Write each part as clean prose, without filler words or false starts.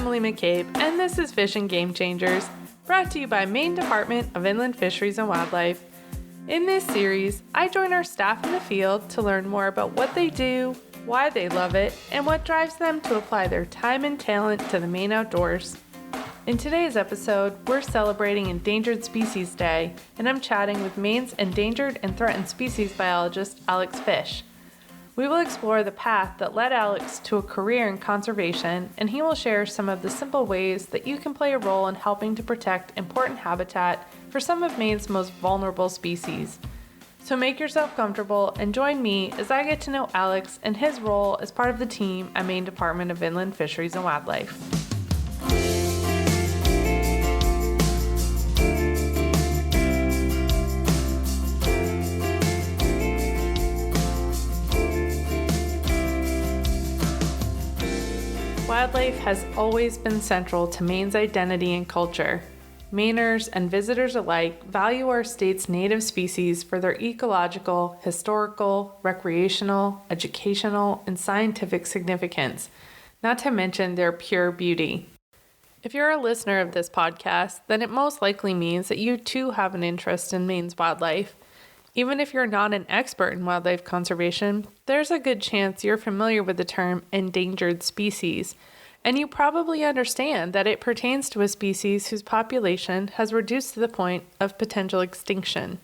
Emily MacCabe, and this is Fish and Game Changers, brought to you by Maine Department of Inland Fisheries and Wildlife. In this series, I join our staff in the field to learn more about what they do, why they love it, and what drives them to apply their time and talent to the Maine outdoors. In today's episode, we're celebrating Endangered Species Day, and I'm chatting with Maine's Endangered and Threatened Species biologist, Alex Fish. We will explore the path that led Alex to a career in conservation, and he will share some of the simple ways that you can play a role in helping to protect important habitat for some of Maine's most vulnerable species. So make yourself comfortable and join me as I get to know Alex and his role as part of the team at Maine Department of Inland Fisheries and Wildlife. Wildlife has always been central to Maine's identity and culture. Mainers and visitors alike value our state's native species for their ecological, historical, recreational, educational, and scientific significance, not to mention their pure beauty. If you're a listener of this podcast, then it most likely means that you too have an interest in Maine's wildlife. Even if you're not an expert in wildlife conservation, there's a good chance you're familiar with the term endangered species, and you probably understand that it pertains to a species whose population has reduced to the point of potential extinction.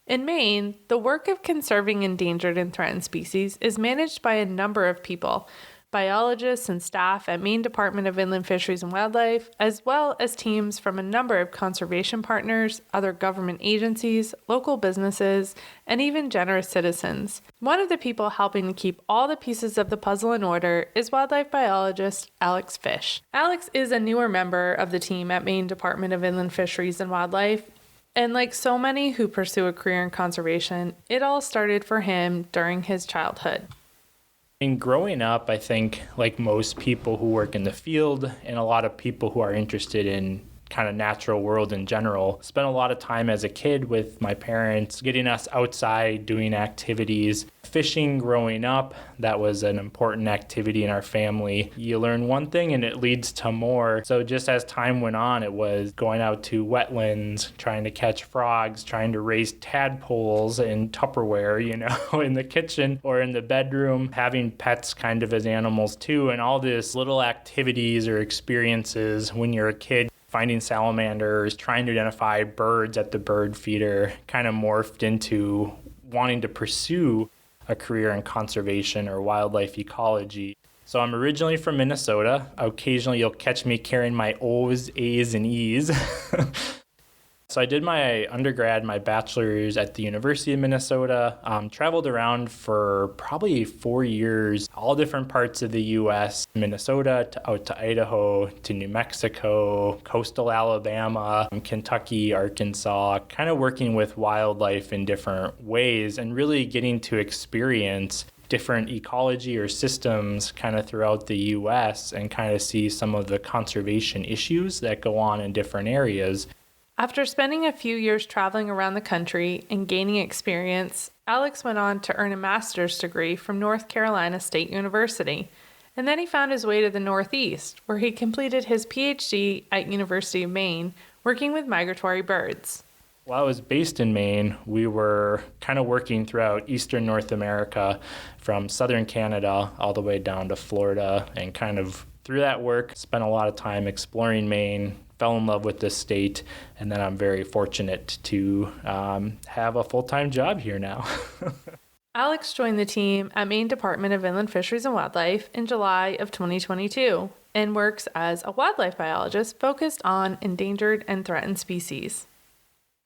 In Maine, the work of conserving endangered and threatened species is managed by a number of people, biologists and staff at Maine Department of Inland Fisheries and Wildlife, as well as teams from a number of conservation partners, other government agencies, local businesses, and even generous citizens. One of the people helping to keep all the pieces of the puzzle in order is wildlife biologist Alex Fish. Alex is a newer member of the team at Maine Department of Inland Fisheries and Wildlife, and like so many who pursue a career in conservation, it all started for him during his childhood. In growing up, I think like most people who work in the field and a lot of people who are interested in kind of natural world in general, spent a lot of time as a kid with my parents getting us outside doing activities. Fishing growing up, that was an important activity in our family. You learn one thing and it leads to more. So just as time went on, it was going out to wetlands, trying to catch frogs, trying to raise tadpoles in Tupperware, in the kitchen or in the bedroom, having pets kind of as animals too, and all these little activities or experiences when you're a kid. Finding salamanders, trying to identify birds at the bird feeder, kind of morphed into wanting to pursue a career in conservation or wildlife ecology. So I'm originally from Minnesota. Occasionally you'll catch me carrying my O's, A's, and E's. So I did my undergrad, my bachelor's at the University of Minnesota, traveled around for probably 4 years, all different parts of the U.S., Minnesota, out to Idaho, to New Mexico, coastal Alabama, Kentucky, Arkansas, kind of working with wildlife in different ways and really getting to experience different ecology or systems kind of throughout the U.S. and kind of see some of the conservation issues that go on in different areas. After spending a few years traveling around the country and gaining experience, Alex went on to earn a master's degree from North Carolina State University. And then he found his way to the Northeast, where he completed his PhD at University of Maine, working with migratory birds. While I was based in Maine, we were kind of working throughout eastern North America, from southern Canada all the way down to Florida, and kind of through that work, spent a lot of time exploring Maine, fell in love with this state, and then I'm very fortunate to have a full-time job here now. Alex joined the team at Maine Department of Inland Fisheries and Wildlife in July of 2022 and works as a wildlife biologist focused on endangered and threatened species.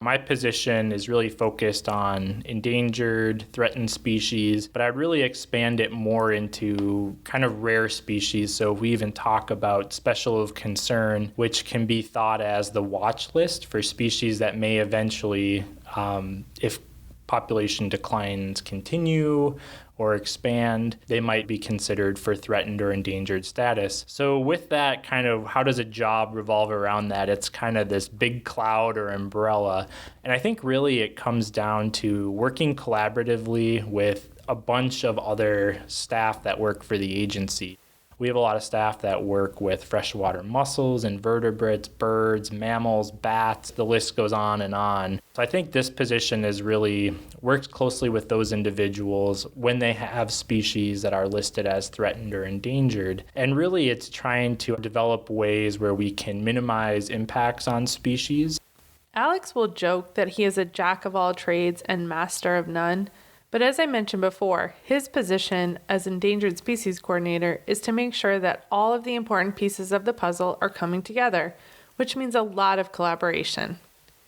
My position is really focused on endangered, threatened species, but I'd really expand it more into kind of rare species. So we even talk about special of concern, which can be thought as the watch list for species that may eventually, if population declines continue or expand, they might be considered for threatened or endangered status. So with that, kind of how does a job revolve around that? It's kind of this big cloud or umbrella. And I think really it comes down to working collaboratively with a bunch of other staff that work for the agency. We have a lot of staff that work with freshwater mussels, invertebrates, birds, mammals, bats. The list goes on and on. So I think this position works closely with those individuals when they have species that are listed as threatened or endangered. And really it's trying to develop ways where we can minimize impacts on species. Alex will joke that he is a jack of all trades and master of none, but as I mentioned before, his position as Endangered Species Coordinator is to make sure that all of the important pieces of the puzzle are coming together, which means a lot of collaboration.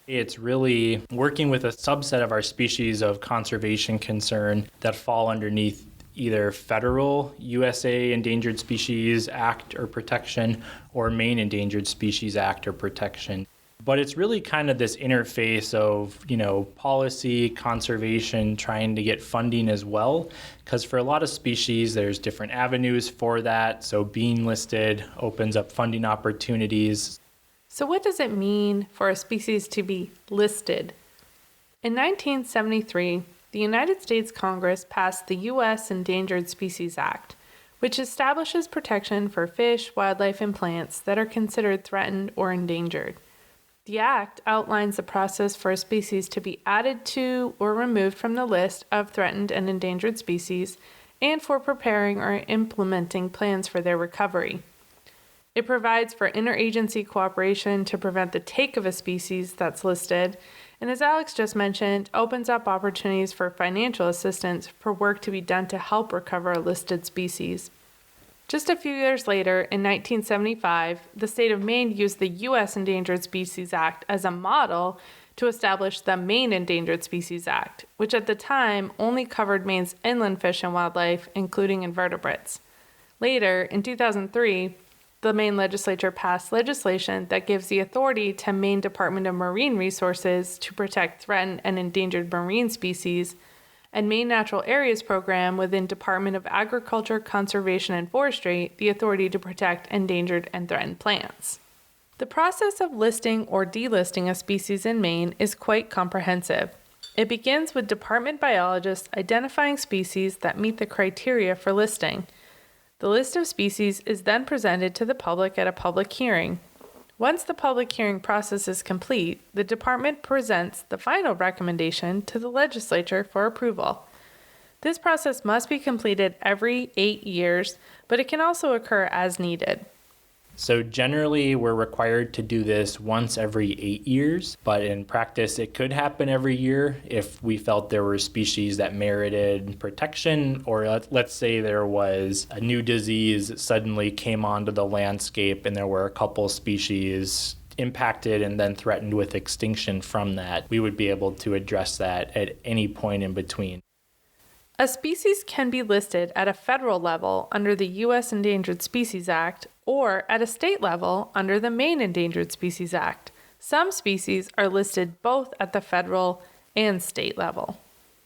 It's really working with a subset of our species of conservation concern that fall underneath either federal USA Endangered Species Act or protection or Maine Endangered Species Act or protection. But it's really kind of this interface of, policy, conservation, trying to get funding as well. Because for a lot of species, there's different avenues for that. So being listed opens up funding opportunities. So what does it mean for a species to be listed? In 1973, the United States Congress passed the U.S. Endangered Species Act, which establishes protection for fish, wildlife, and plants that are considered threatened or endangered. The Act outlines the process for a species to be added to or removed from the list of threatened and endangered species, and for preparing or implementing plans for their recovery. It provides for interagency cooperation to prevent the take of a species that's listed, and as Alex just mentioned, opens up opportunities for financial assistance for work to be done to help recover a listed species. Just a few years later, in 1975, the state of Maine used the U.S. Endangered Species Act as a model to establish the Maine Endangered Species Act, which at the time only covered Maine's inland fish and wildlife, including invertebrates. Later, in 2003, the Maine legislature passed legislation that gives the authority to Maine Department of Marine Resources to protect threatened and endangered marine species, and Maine Natural Areas Program within Department of Agriculture, Conservation, and Forestry the authority to protect endangered and threatened plants. The process of listing or delisting a species in Maine is quite comprehensive. It begins with department biologists identifying species that meet the criteria for listing. The list of species is then presented to the public at a public hearing. Once the public hearing process is complete, the department presents the final recommendation to the legislature for approval. This process must be completed every 8 years, but it can also occur as needed. So generally, we're required to do this once every 8 years, but in practice, it could happen every year if we felt there were species that merited protection, or let's say there was a new disease that suddenly came onto the landscape and there were a couple species impacted and then threatened with extinction from that. We would be able to address that at any point in between. A species can be listed at a federal level under the U.S. Endangered Species Act or at a state level under the Maine Endangered Species Act. Some species are listed both at the federal and state level.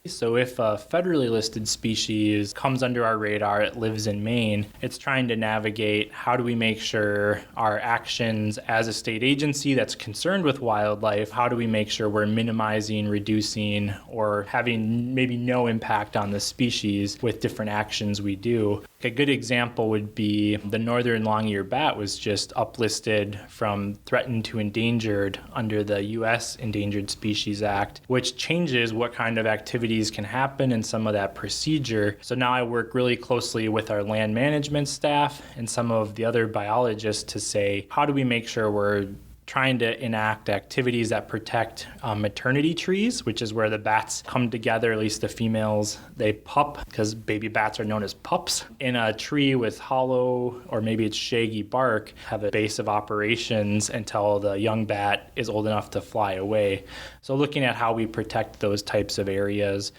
So if a federally listed species comes under our radar, it lives in Maine, it's trying to navigate how do we make sure our actions as a state agency that's concerned with wildlife, how do we make sure we're minimizing, reducing, or having maybe no impact on the species with different actions we do. A good example would be the northern long-eared bat was just uplisted from threatened to endangered under the U.S. Endangered Species Act, which changes what kind of activities can happen and some of that procedure. So now I work really closely with our land management staff and some of the other biologists to say, how do we make sure we're trying to enact activities that protect maternity trees, which is where the bats come together, at least the females. They pup, because baby bats are known as pups, in a tree with hollow, or maybe it's shaggy bark, have a base of operations until the young bat is old enough to fly away. So looking at how we protect those types of areas.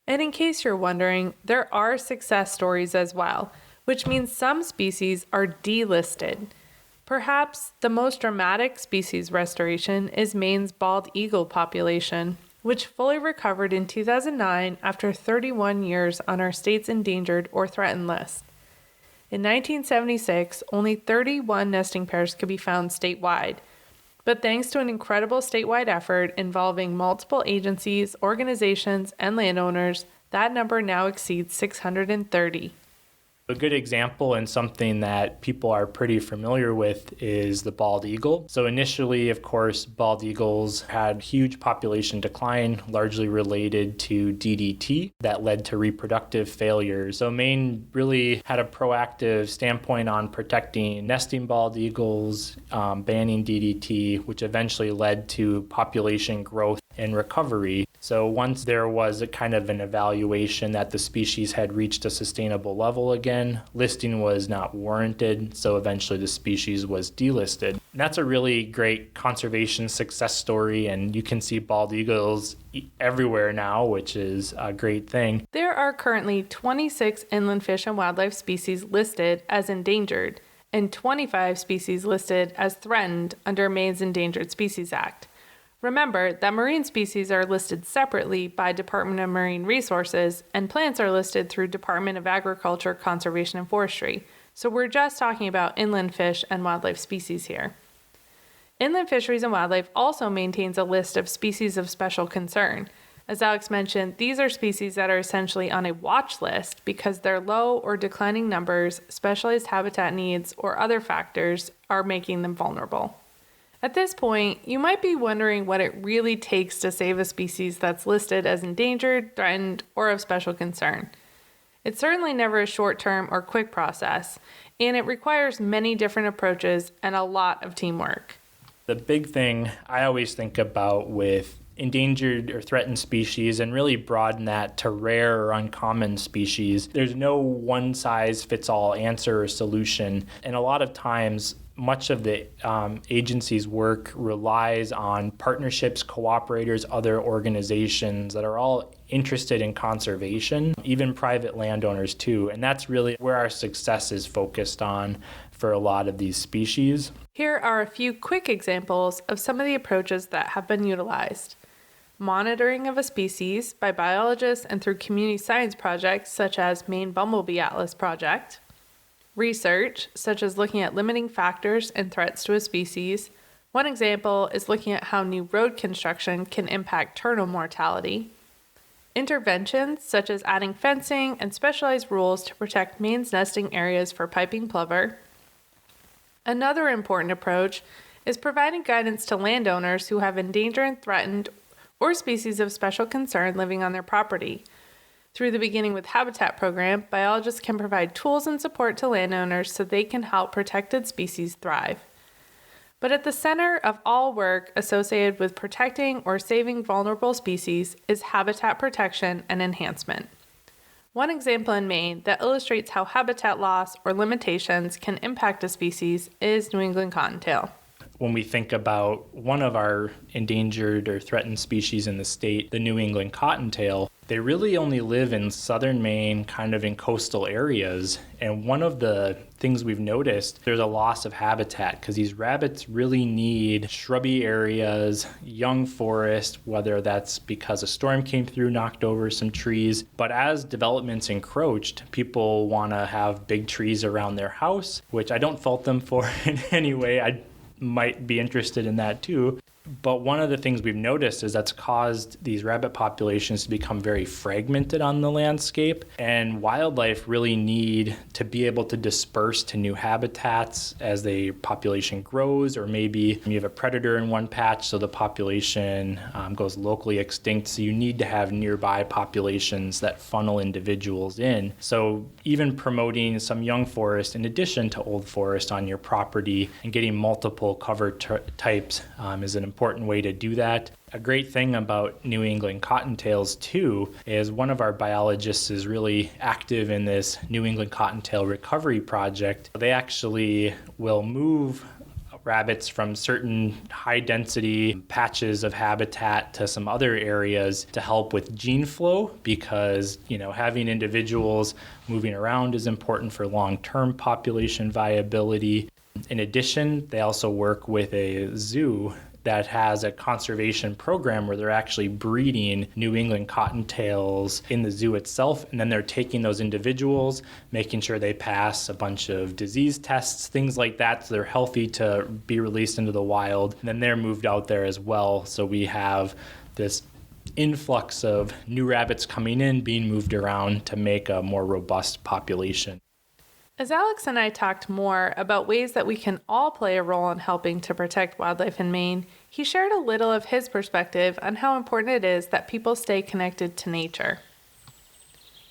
And in case you're wondering, there are success stories as well, which means some species are delisted. Perhaps the most dramatic species restoration is Maine's bald eagle population, which fully recovered in 2009 after 31 years on our state's endangered or threatened list. In 1976, only 31 nesting pairs could be found statewide, but thanks to an incredible statewide effort involving multiple agencies, organizations, and landowners, that number now exceeds 630. A good example and something that people are pretty familiar with is the bald eagle. So initially, of course, bald eagles had huge population decline, largely related to DDT that led to reproductive failures. So Maine really had a proactive standpoint on protecting nesting bald eagles, banning DDT, which eventually led to population growth and recovery. So once there was a kind of an evaluation that the species had reached a sustainable level again, listing was not warranted, so eventually the species was delisted. And that's a really great conservation success story, and you can see bald eagles everywhere now, which is a great thing. There are currently 26 inland fish and wildlife species listed as endangered, and 25 species listed as threatened under Maine's Endangered Species Act. Remember that marine species are listed separately by Department of Marine Resources, and plants are listed through Department of Agriculture, Conservation, and Forestry. So we're just talking about inland fish and wildlife species here. Inland Fisheries and Wildlife also maintains a list of species of special concern. As Alex mentioned, these are species that are essentially on a watch list because their low or declining numbers, specialized habitat needs, or other factors are making them vulnerable. At this point, you might be wondering what it really takes to save a species that's listed as endangered, threatened, or of special concern. It's certainly never a short-term or quick process, and it requires many different approaches and a lot of teamwork. The big thing I always think about with endangered or threatened species, and really broaden that to rare or uncommon species, there's no one-size-fits-all answer or solution, and a lot of times much of the agency's work relies on partnerships, cooperators, other organizations that are all interested in conservation, even private landowners too. And that's really where our success is focused on for a lot of these species. Here are a few quick examples of some of the approaches that have been utilized. Monitoring of a species by biologists and through community science projects such as Maine Bumblebee Atlas Project. Research, such as looking at limiting factors and threats to a species. One example is looking at how new road construction can impact turtle mortality. Interventions, such as adding fencing and specialized rules to protect Maine's nesting areas for piping plover. Another important approach is providing guidance to landowners who have endangered, threatened, or species of special concern living on their property. Through the Beginning with Habitat program, biologists can provide tools and support to landowners so they can help protected species thrive. But at the center of all work associated with protecting or saving vulnerable species is habitat protection and enhancement. One example in Maine that illustrates how habitat loss or limitations can impact a species is New England cottontail. When we think about one of our endangered or threatened species in the state, the New England cottontail, they really only live in southern Maine, kind of in coastal areas. And one of the things we've noticed, there's a loss of habitat because these rabbits really need shrubby areas, young forest, whether that's because a storm came through, knocked over some trees. But as development's encroached, people want to have big trees around their house, which I don't fault them for in any way. I might be interested in that too. But one of the things we've noticed is that's caused these rabbit populations to become very fragmented on the landscape, and wildlife really need to be able to disperse to new habitats as the population grows, or maybe you have a predator in one patch so the population goes locally extinct, so you need to have nearby populations that funnel individuals in. So even promoting some young forest in addition to old forest on your property and getting multiple cover types is an important way to do that. A great thing about New England cottontails too is one of our biologists is really active in this New England cottontail recovery project. They actually will move rabbits from certain high density patches of habitat to some other areas to help with gene flow, because having individuals moving around is important for long-term population viability. In addition, they also work with a zoo that has a conservation program where they're actually breeding New England cottontails in the zoo itself, and then they're taking those individuals, making sure they pass a bunch of disease tests, things like that, so they're healthy to be released into the wild, and then they're moved out there as well. So we have this influx of new rabbits coming in, being moved around to make a more robust population. As Alex and I talked more about ways that we can all play a role in helping to protect wildlife in Maine, he shared a little of his perspective on how important it is that people stay connected to nature.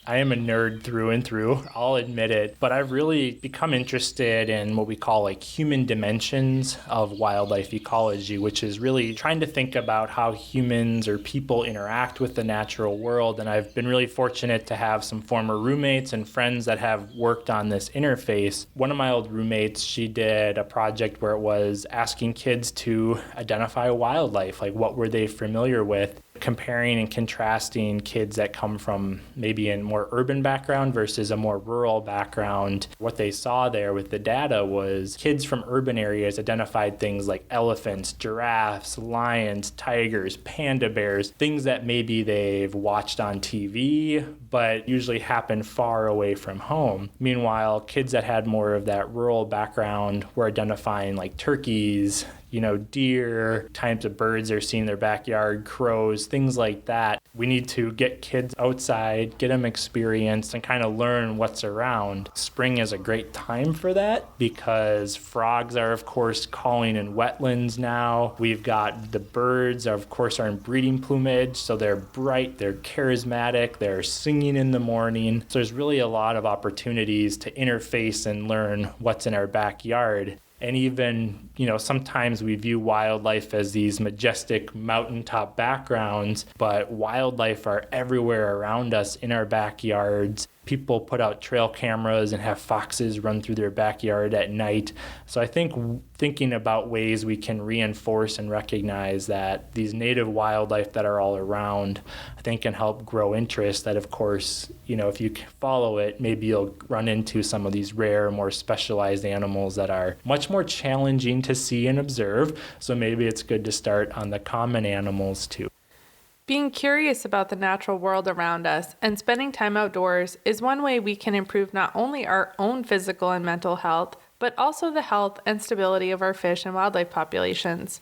I am a nerd through and through, I'll admit it, but I've really become interested in what we call like human dimensions of wildlife ecology, which is really trying to think about how humans or people interact with the natural world. And I've been really fortunate to have some former roommates and friends that have worked on this interface. One of my old roommates, she did a project where it was asking kids to identify wildlife, like what were they familiar with, comparing and contrasting kids that come from maybe a more urban background versus a more rural background. What they saw there with the data was kids from urban areas identified things like elephants, giraffes, lions, tigers, panda bears, things that maybe they've watched on TV, but usually happen far away from home. Meanwhile, kids that had more of that rural background were identifying like turkeys, deer, types of birds they're seeing in their backyard, crows, things like that. We need to get kids outside, get them experienced, and kind of learn what's around. Spring is a great time for that because frogs are, of course, calling in wetlands now. We've got the birds, of course, are in breeding plumage, so they're bright, they're charismatic, they're singing in the morning. So there's really a lot of opportunities to interface and learn what's in our backyard. And even, sometimes we view wildlife as these majestic mountaintop backgrounds, but wildlife are everywhere around us in our backyards. People put out trail cameras and have foxes run through their backyard at night. So I think thinking about ways we can reinforce and recognize that these native wildlife that are all around, I think can help grow interest that, of course, if you follow it, maybe you'll run into some of these rare, more specialized animals that are much more challenging to see and observe. So maybe it's good to start on the common animals too. Being curious about the natural world around us and spending time outdoors is one way we can improve not only our own physical and mental health, but also the health and stability of our fish and wildlife populations.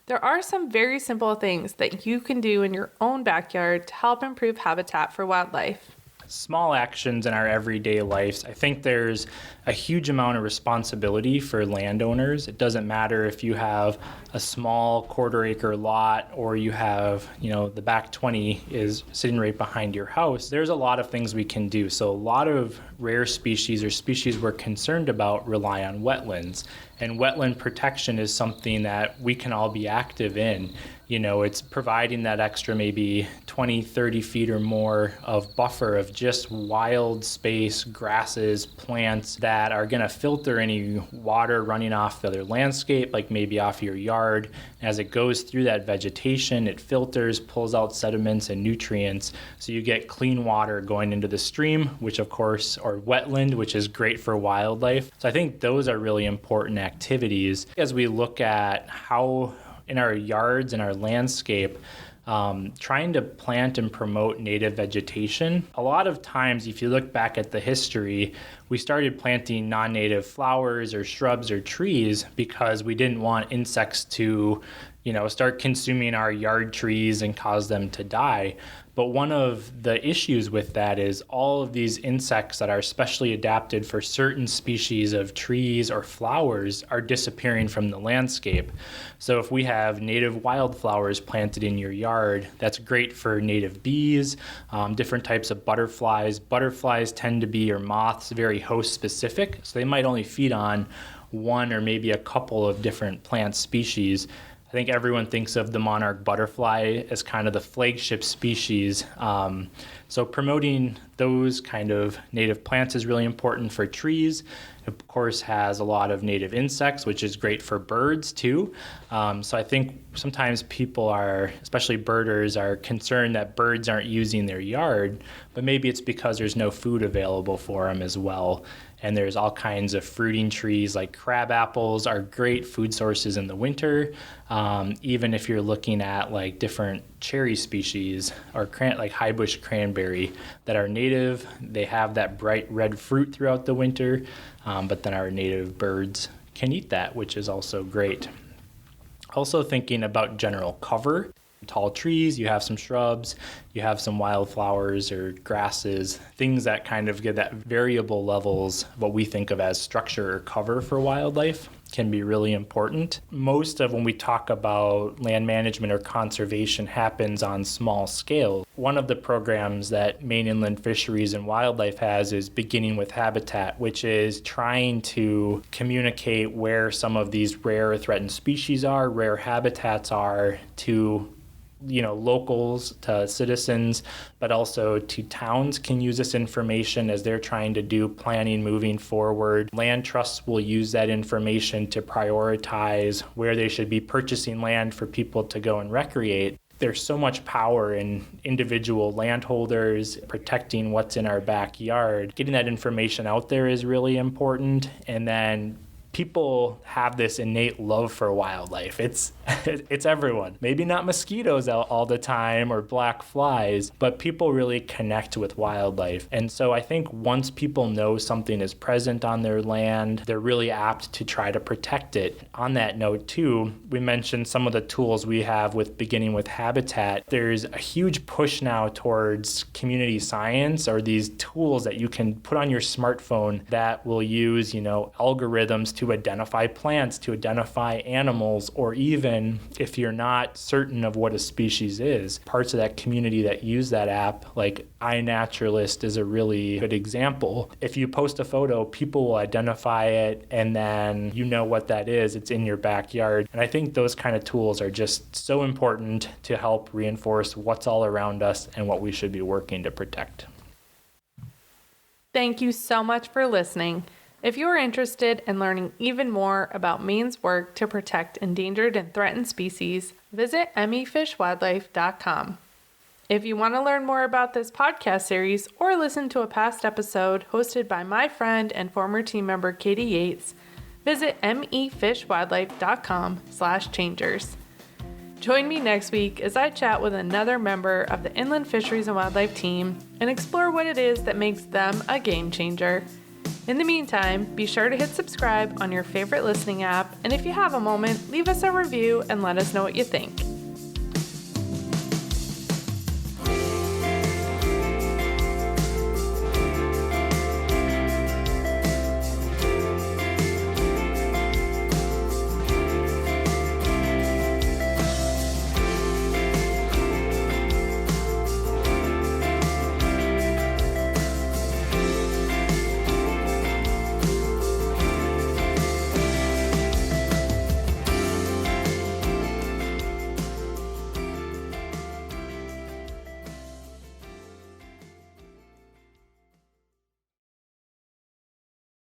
There are some very simple things that you can do in your own backyard to help improve habitat for wildlife. Small actions in our everyday lives. I think there's a huge amount of responsibility for landowners. It doesn't matter if you have a small quarter-acre lot or you have, the back 20 is sitting right behind your house. There's a lot of things we can do. So a lot of rare species or species we're concerned about rely on wetlands. And wetland protection is something that we can all be active in. It's providing that extra maybe 20, 30 feet or more of buffer of just wild space, grasses, plants that are going to filter any water running off the other landscape, like maybe off your yard. As it goes through that vegetation, it filters, pulls out sediments and nutrients. So you get clean water going into the stream, which of course, or wetland, which is great for wildlife. So I think those are really important activities as we look at how in our yards and our landscape, trying to plant and promote native vegetation. A lot of times, if you look back at the history, we started planting non-native flowers or shrubs or trees because we didn't want insects to, start consuming our yard trees and cause them to die. But one of the issues with that is all of these insects that are specially adapted for certain species of trees or flowers are disappearing from the landscape. So if we have native wildflowers planted in your yard, that's great for native bees, different types of butterflies. Butterflies tend to be, or moths, very host specific. So they might only feed on one or maybe a couple of different plant species. I think everyone thinks of the monarch butterfly as kind of the flagship species. So promoting those kind of native plants is really important for trees. It, of course, has a lot of native insects, which is great for birds too. So I think sometimes people are, especially birders, are concerned that birds aren't using their yard, but maybe it's because there's no food available for them as well. And there's all kinds of fruiting trees like crab apples are great food sources in the winter. Even if you're looking at like different cherry species or like high bush cranberry that are native, they have that bright red fruit throughout the winter, but then our native birds can eat that, which is also great. Also thinking about general cover. tall trees, you have some shrubs, you have some wildflowers or grasses, things that kind of get that variable levels, what we think of as structure or cover for wildlife, can be really important. Most of when we talk about land management or conservation happens on small scale. One of the programs that Maine Inland Fisheries and Wildlife has is Beginning with Habitat, which is trying to communicate where some of these rare or threatened species are, rare habitats are, to locals, to citizens, but also to towns can use this information as they're trying to do planning moving forward. Land trusts will use that information to prioritize where they should be purchasing land for people to go and recreate. There's so much power in individual landholders protecting what's in our backyard. Getting that information out there is really important. And then people have this innate love for wildlife. It's everyone. Maybe not mosquitoes all the time or black flies, but people really connect with wildlife. And so I think once people know something is present on their land, they're really apt to try to protect it. On that note too, we mentioned some of the tools we have with Beginning with Habitat. There's a huge push now towards community science, or these tools that you can put on your smartphone that will use, algorithms to identify plants, to identify animals, or even if you're not certain of what a species is, parts of that community that use that app, like iNaturalist is a really good example. If you post a photo, people will identify it, and then you know what that is. It's in your backyard. And I think those kind of tools are just so important to help reinforce what's all around us and what we should be working to protect. Thank you so much for listening. If you are interested in learning even more about Maine's work to protect endangered and threatened species, visit mefishwildlife.com. If you want to learn more about this podcast series or listen to a past episode hosted by my friend and former team member Katie Yates, visit mefishwildlife.com/changers. Join me next week as I chat with another member of the Inland Fisheries and Wildlife team and explore what it is that makes them a game changer. In the meantime, be sure to hit subscribe on your favorite listening app, and if you have a moment, leave us a review and let us know what you think.